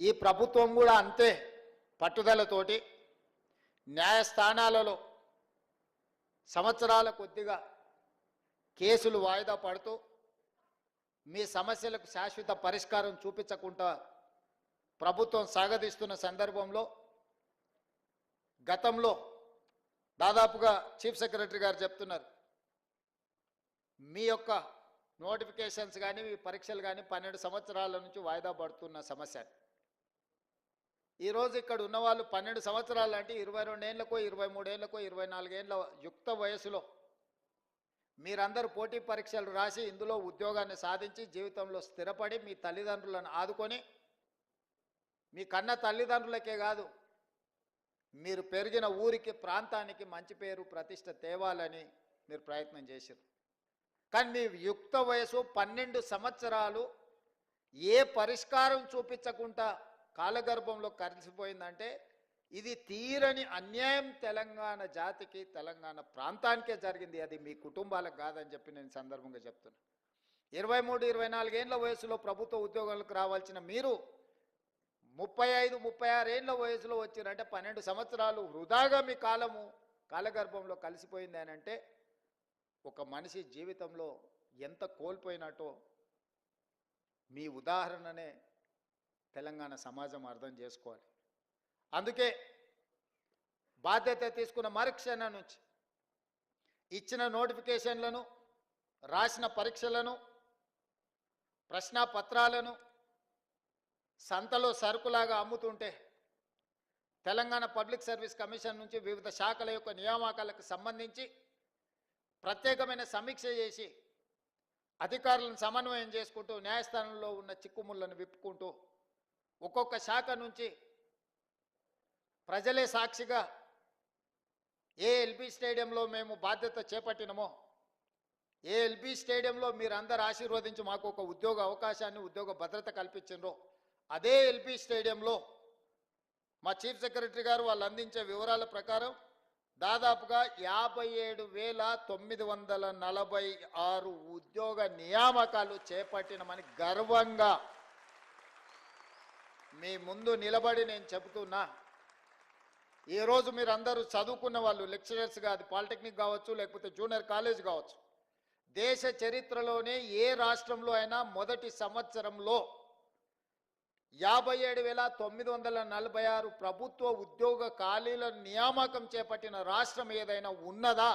ఈ ప్రభుత్వం కూడా అంతే పట్టుదలతోటి న్యాయస్థానాలలో సంవత్సరాల కొద్దిగా కేసులు వాయిదా పడుతూ మీ సమస్యలకు శాశ్వత పరిష్కారం చూపించకుండా ప్రభుత్వం సాగదీస్తున్న సందర్భంలో గతంలో దాదాపుగా చీఫ్ సెక్రటరీ గారు చెప్తున్నారు, మీ యొక్క నోటిఫికేషన్స్ కానీ మీ పరీక్షలు కానీ 12 సంవత్సరాల నుంచి వాయిదా పడుతున్న సమస్య. ఈరోజు ఇక్కడ ఉన్నవాళ్ళు 12 సంవత్సరాలు అంటే 22 ఏళ్ళకో 23 ఏళ్ళకో 24 ఏళ్ళ యుక్త వయసులో మీరందరూ పోటీ పరీక్షలు రాసి ఇందులో ఉద్యోగాన్ని సాధించి జీవితంలో స్థిరపడి మీ తల్లిదండ్రులను ఆదుకొని మీ కన్న తల్లిదండ్రులకే కాదు మీరు పెరిగిన ఊరికి ప్రాంతానికి మంచి పేరు ప్రతిష్ట తేవాలని మీరు ప్రయత్నం చేశారు. కానీ మీ యుక్త వయసు 12 సంవత్సరాలు ఏ పరిష్కారం చూపించకుండా కాలగర్భంలో కలిసిపోయిందంటే ఇది తీరని అన్యాయం తెలంగాణ జాతికి తెలంగాణ ప్రాంతానికే జరిగింది. అది మీ కుటుంబాలకు కాదని చెప్పి నేను సందర్భంగా చెప్తున్నా. 23-24 ఏళ్ళ వయసులో ప్రభుత్వ ఉద్యోగాలకు రావాల్సిన మీరు 35-36 ఏళ్ళ వయసులో వచ్చిరంటే 12 సంవత్సరాలు వృధాగా మీ కాలగర్భంలో కలిసిపోయింది అని అంటే ఒక మనిషి జీవితంలో ఎంత కోల్పోయినట్టో మీ ఉదాహరణనే తెలంగాణ సమాజం అర్థం చేసుకోవాలి. అందుకే బాధ్యత తీసుకున్న మరుక్షణం నుంచి ఇచ్చిన నోటిఫికేషన్లను, రాసిన పరీక్షలను, ప్రశ్నాపత్రాలను సంతలో సరుకులాగా అమ్ముతుంటే తెలంగాణ పబ్లిక్ సర్వీస్ కమిషన్ నుంచి వివిధ శాఖల యొక్క నియామకాలకు సంబంధించి ప్రత్యేకమైన సమీక్ష చేసి అధికారులను సమన్వయం చేసుకుంటూ న్యాయస్థానంలో ఉన్న చిక్కుముళ్లను విప్పుకుంటూ ఒక్కొక్క శాఖ నుంచి ప్రజలే సాక్షిగా ఏ ఎల్బీ స్టేడియంలో మేము బాధ్యత చేపట్టినమో ఏ ఎల్బీ స్టేడియంలో మీరందరూ ఆశీర్వదించి మాకు ఒక ఉద్యోగ అవకాశాన్ని ఉద్యోగ భద్రత కల్పించారో అదే ఎల్బీ స్టేడియంలో మా చీఫ్ సెక్రటరీ గారు వాళ్ళు అందించే వివరాల ప్రకారం దాదాపుగా 57,946 ఉద్యోగ నియామకాలు చేపట్టినమని గర్వంగా మీ ముందు నిలబడి నేను చెబుతున్నా. ఈరోజు మీరు అందరూ చదువుకున్న వాళ్ళు లెక్చరర్స్ కాదు, పాలిటెక్నిక్ కావచ్చు లేకపోతే జూనియర్ కాలేజ్ కావచ్చు, దేశ చరిత్రలోనే ఏ రాష్ట్రంలో అయినా మొదటి సంవత్సరంలో 57,946 ప్రభుత్వ ఉద్యోగ ఖాళీల నియామకం చేపట్టిన రాష్ట్రం ఏదైనా ఉన్నదా?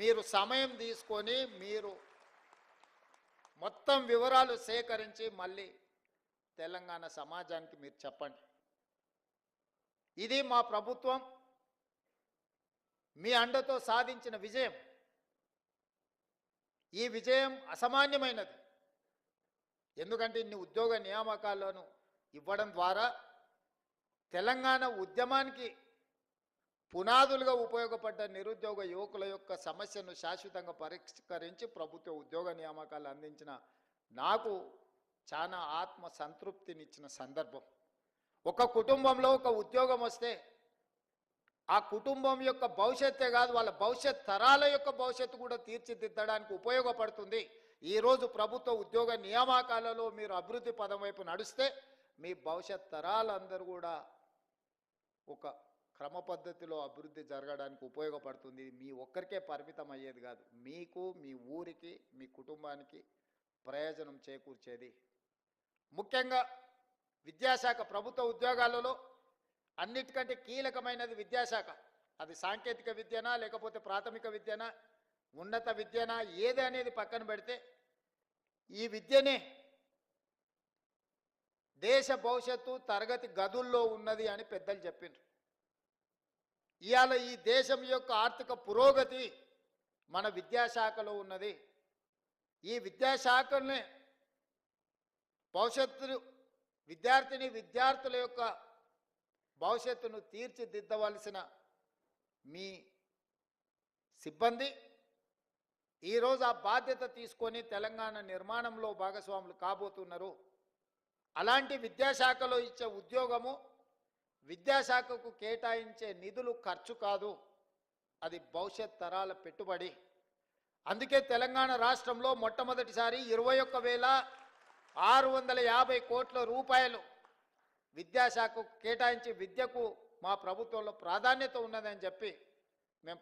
మీరు సమయం తీసుకొని మీరు మొత్తం వివరాలు సేకరించి మళ్ళీ తెలంగాణ సమాజానికి మీరు చెప్పండి. ఇది మా ప్రభుత్వం మీ అండతో సాధించిన విజయం. ఈ విజయం అసామాన్యమైనది. ఎందుకంటే ఇన్ని ఉద్యోగ నియామకాలను ఇవ్వడం ద్వారా తెలంగాణ ఉద్యమానికి పునాదులుగా ఉపయోగపడ్డ నిరుద్యోగ యువకుల యొక్క సమస్యను శాశ్వతంగా పరిష్కరించి ప్రభుత్వ ఉద్యోగ నియామకాలు అందించిన నాకు చాలా ఆత్మ సంతృప్తినిచ్చిన సందర్భం. ఒక కుటుంబంలో ఒక ఉద్యోగం వస్తే ఆ కుటుంబం యొక్క భవిష్యత్తే కాదు వాళ్ళ భవిష్యత్ తరాల యొక్క భవిష్యత్తు కూడా తీర్చిదిద్దడానికి ఉపయోగపడుతుంది. ఈరోజు ప్రభుత్వ ఉద్యోగ నియామకాలలో మీరు అభివృద్ధి పదం వైపు నడుస్తే మీ భవిష్యత్ తరాలందరూ కూడా ఒక క్రమ పద్ధతిలో అభివృద్ధి జరగడానికి ఉపయోగపడుతుంది. మీ ఒక్కరికే పరిమితం అయ్యేది కాదు, మీకు మీ ఊరికి మీ కుటుంబానికి ప్రయోజనం చేకూర్చేది. ముఖ్యంగా విద్యాశాఖ ప్రభుత్వ ఉద్యోగాలలో అన్నిటికంటే కీలకమైనది విద్యాశాఖ. అది సాంకేతిక విద్యనా లేకపోతే ప్రాథమిక విద్యనా ఉన్నత విద్యనా ఏది అనేది పక్కన పెడితే ఈ విద్యనే దేశ భవిష్యత్తు తరగతి గదుల్లో ఉన్నది అని పెద్దలు చెప్పిండ్రు. ఇవాళ ఈ దేశం యొక్క ఆర్థిక పురోగతి మన విద్యాశాఖలో ఉన్నది. ఈ విద్యాశాఖనే భవిష్యత్తు విద్యార్థుల యొక్క భవిష్యత్తును తీర్చిదిద్దవలసిన మీ సిబ్బంది ఈరోజు ఆ బాధ్యత తీసుకొని తెలంగాణ నిర్మాణంలో భాగస్వాములు కాబోతున్నారు. అలాంటి విద్యాశాఖలో ఇచ్చే ఉద్యోగము విద్యాశాఖకు కేటాయించే నిధులు ఖర్చు కాదు, అది భవిష్యత్ తరాల పెట్టుబడి. అందుకే తెలంగాణ రాష్ట్రంలో మొట్టమొదటిసారి 21,650 కోట్ల రూపాయలు విద్యాశాఖకు కేటాయించి విద్యకు మా ప్రభుత్వంలో ప్రాధాన్యత ఉన్నదని చెప్పి మేము